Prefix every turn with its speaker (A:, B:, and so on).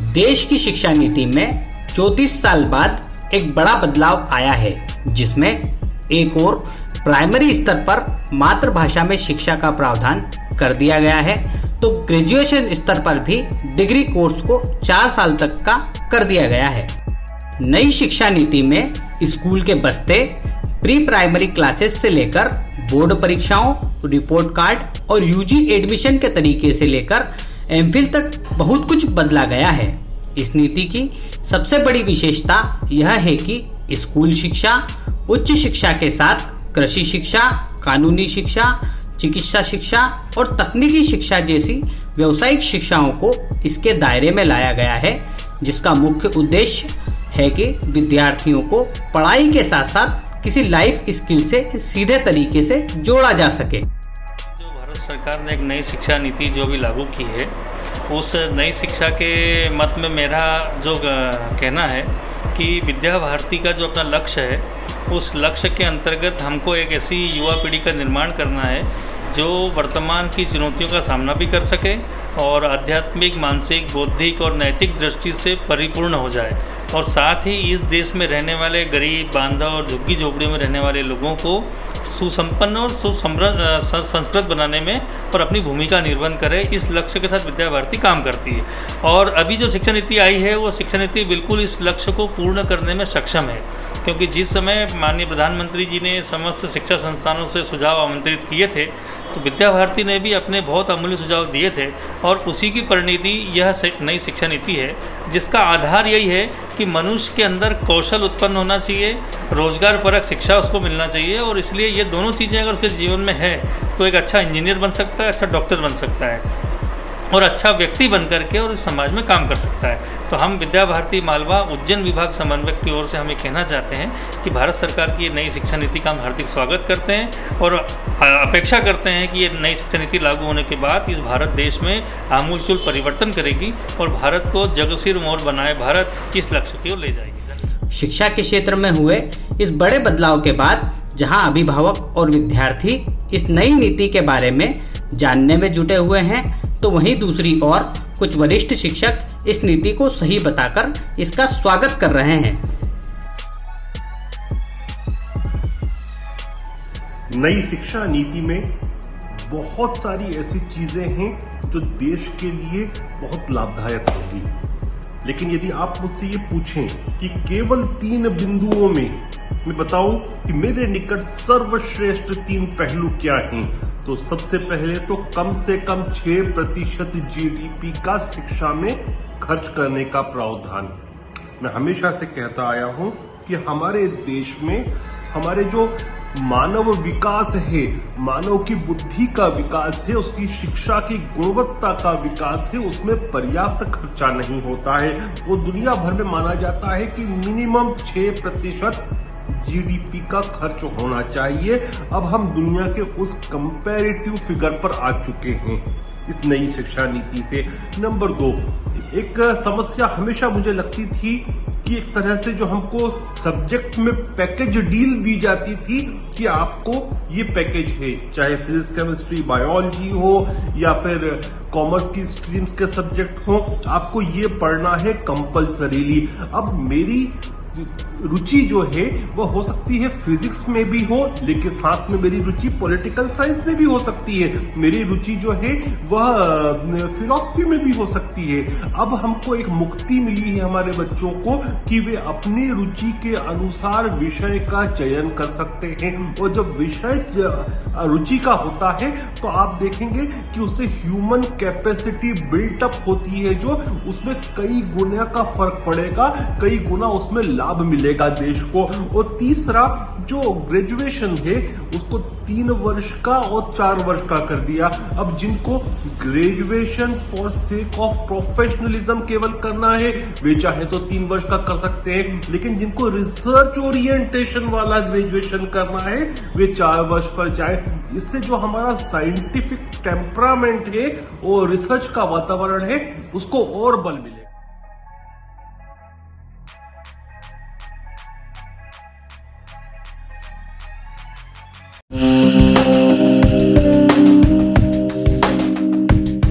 A: देश की शिक्षा नीति में 34 साल बाद एक बड़ा बदलाव आया है, जिसमें एक और प्राइमरी स्तर पर मातृभाषा में शिक्षा का प्रावधान कर दिया गया है, तो ग्रेजुएशन स्तर पर भी डिग्री कोर्स को 4 साल तक का कर दिया गया है। नई शिक्षा नीति में स्कूल के बस्ते प्री प्राइमरी क्लासेस से लेकर बोर्ड परीक्षाओं, रिपोर्ट कार्ड और यूजी एडमिशन के तरीके से लेकर एमफिल तक बहुत कुछ बदला गया है। इस नीति की सबसे बड़ी विशेषता यह है कि स्कूल शिक्षा, उच्च शिक्षा के साथ कृषि शिक्षा, कानूनी शिक्षा, चिकित्सा शिक्षा और तकनीकी शिक्षा जैसी व्यावसायिक शिक्षाओं को इसके दायरे में लाया गया है, जिसका मुख्य उद्देश्य है कि विद्यार्थियों को पढ़ाई के साथ साथ किसी लाइफ स्किल से सीधे तरीके से जोड़ा जा सके।
B: जो भारत सरकार ने एक नई शिक्षा नीति जो भी लागू की है, उस नई शिक्षा के मत में मेरा जो कहना है कि विद्या भारती का जो अपना लक्ष्य है, उस लक्ष्य के अंतर्गत हमको एक ऐसी युवा पीढ़ी का निर्माण करना है जो वर्तमान की चुनौतियों का सामना भी कर सके और आध्यात्मिक, मानसिक, बौद्धिक और नैतिक दृष्टि से परिपूर्ण हो जाए, और साथ ही इस देश में रहने वाले गरीब, बांधव और झुग्गी झोपड़ियों में रहने वाले लोगों को सुसंपन्न और संस्कृत बनाने में और अपनी भूमिका निर्वहन करे। इस लक्ष्य के साथ विद्या भारती काम करती है, और अभी जो शिक्षा नीति आई है वो शिक्षा नीति बिल्कुल इस लक्ष्य को पूर्ण करने में सक्षम है, क्योंकि जिस समय माननीय प्रधानमंत्री जी ने समस्त शिक्षा संस्थानों से सुझाव आमंत्रित किए थे, तो विद्या भारती ने भी अपने बहुत अमूल्य सुझाव दिए थे, और उसी की परिणति यह नई शिक्षा नीति है, जिसका आधार यही है कि मनुष्य के अंदर कौशल उत्पन्न होना चाहिए, रोजगार परक शिक्षा उसको मिलना चाहिए, और इसलिए ये दोनों चीज़ें अगर उसके जीवन में है तो एक अच्छा इंजीनियर बन सकता है, अच्छा डॉक्टर बन सकता है और अच्छा व्यक्ति बन करके और इस समाज में काम कर सकता है। तो हम विद्या भारती मालवा उज्जैन विभाग समन्वयक की ओर से हम ये कहना चाहते हैं कि भारत सरकार की ये नई शिक्षा नीति का हम हार्दिक स्वागत करते हैं और अपेक्षा करते हैं कि ये नई शिक्षा नीति लागू होने के बाद इस भारत देश में आमूलचूल परिवर्तन करेगी और भारत को जगसिर मोर बनाए भारत इस लक्ष्य की ओर ले जाएगी।
A: शिक्षा के क्षेत्र में हुए इस बड़े बदलाव के बाद जहां अभिभावक और विद्यार्थी इस नई नीति के बारे में जानने में जुटे हुए हैं, तो वहीं दूसरी ओर कुछ वरिष्ठ शिक्षक इस नीति को सही बताकर इसका स्वागत कर रहे हैं।
C: नई शिक्षा नीति में बहुत सारी ऐसी चीजें हैं जो देश के लिए बहुत लाभदायक होगी, लेकिन यदि आप मुझसे ये पूछें कि केवल 3 बिंदुओं में मैं बताऊं कि मेरे निकट सर्वश्रेष्ठ 3 पहलू क्या हैं, तो सबसे पहले तो कम से कम 6% जीडीपी का शिक्षा में खर्च करने का प्रावधान। मैं हमेशा से कहता आया हूं कि हमारे देश में हमारे जो मानव विकास है, मानव की बुद्धि का विकास है, उसकी शिक्षा की गुणवत्ता का विकास है, उसमें पर्याप्त खर्चा नहीं होता है। वो दुनिया भर में माना जाता है कि मिनिमम 6% जीडीपी का खर्च होना चाहिए। अब हम दुनिया के उस कंपैरेटिव फिगर पर आ चुके हैं इस नई शिक्षा नीति से। नंबर 2, एक समस्या हमेशा मुझे लगती थी कि एक तरह से जो हमको सब्जेक्ट में पैकेज डील दी जाती थी कि आपको ये पैकेज है, चाहे फिजिक्स, केमिस्ट्री, बायोलॉजी हो या फिर कॉमर्स की स्ट्रीम्स के सब्जेक्ट हो, आपको ये पढ़ना है कंपल्सरीली। अब मेरी रुचि जो है वह हो सकती है फिजिक्स में भी हो, लेकिन साथ में मेरी रुचि पॉलिटिकल साइंस में भी हो सकती है, मेरी रुचि जो है वह फिलॉसफी में भी हो सकती है। अब हमको एक मुक्ति मिली है हमारे बच्चों को कि वे अपनी रुचि के अनुसार विषय का चयन कर सकते हैं, और जब विषय रुचि का होता है तो आप देखेंगे कि उससे ह्यूमन कैपेसिटी बिल्टअप होती है, जो उसमें कई गुना का फर्क पड़ेगा, कई गुना उसमें लाभ मिलेगा देश को। और तीसरा, जो ग्रेजुएशन है उसको 3 वर्ष का और 4 वर्ष का कर दिया। अब जिनको graduation for sake of professionalism केवल करना है, वे चाहे तो 3 वर्ष का कर सकते हैं, लेकिन जिनको रिसर्च ओरिएंटेशन वाला ग्रेजुएशन करना है वे 4 वर्ष पर जाए। इससे जो हमारा साइंटिफिक टेम्परामेंट है और रिसर्च का वातावरण है उसको और बल मिले।